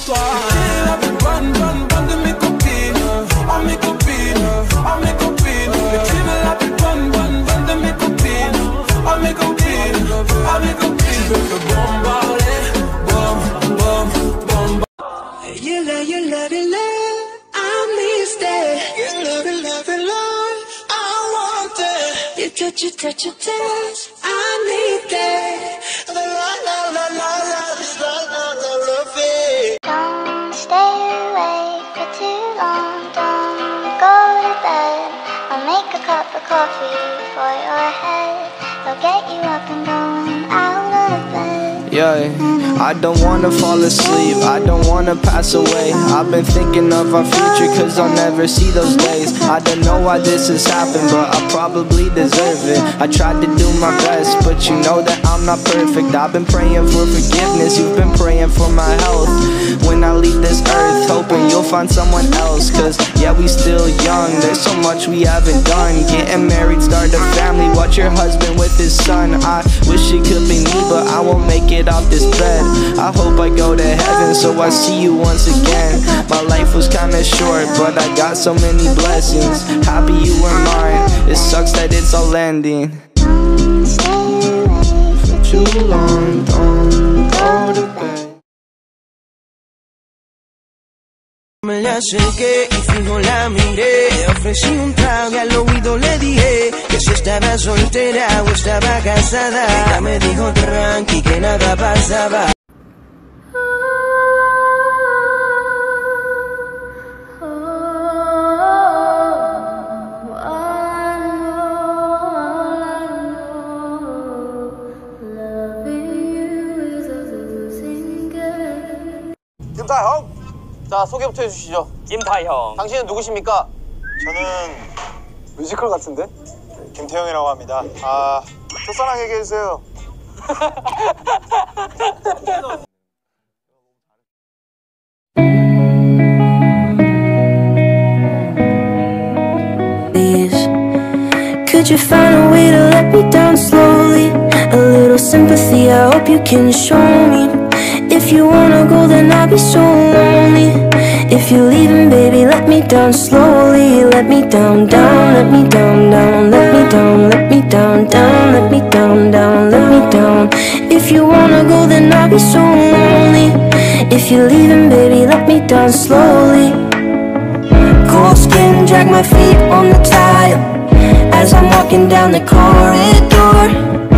toi. La plus bonne de mes copines. Oh mes copines, oh mes copines. Tu es la plus bonne de mes copines. Oh mes copines, oh mes copines. Tu veux que bombarder, bomb. You love, I missed it. You love, I want it. You touch, I need that. La. Don't stay awake for too long. Don't go to bed. I'll make a cup of coffee for your head. I'll get you up and going out of bed. Yeah, I don't wanna fall asleep, I don't wanna pass away. I've been thinking of our future cause I'll never see those days. I don't know why this has happened, but I probably deserve it. I tried to do my best, but you know that I'm not perfect. I've been praying for forgiveness, you've been praying for my health. When I leave this earth, hoping you'll find someone else. Cause yeah, we still young, there's so much we haven't done. Getting married, start a family, watch your husband with his son. I wish it could be me, but I won't make it off this bed. I hope I go to heaven so I see you once again. My life was kinda short, but I got so many blessings. Happy you were mine, it sucks that it's all ending. Don't stay awake For too long, don't go to bed. Me le acerqué y fijo la miré. Le ofrecí un trago y al oído le dije que si estaba soltera o estaba casada. Ella me dijo tranqui que nada pasaba. 김타형! 자, 소개부터 해주시죠. 김타형. 당신은 누구십니까? 저는 뮤지컬 같은데? 김태형이라고 합니다. 아, 첫사랑에게 해주세요. Could you find a way to let me down slowly? A little sympathy, I hope you can show me. If you wanna go, then I'll be so lonely. If you're leaving, baby, let me down slowly. Let me down, let me down, let me down, let me down, let me down, let me down. If you wanna go, then I'll be so lonely. If you're leaving, baby, let me down slowly. Cold skin, drag my feet on the tile as I'm walking down the corridor.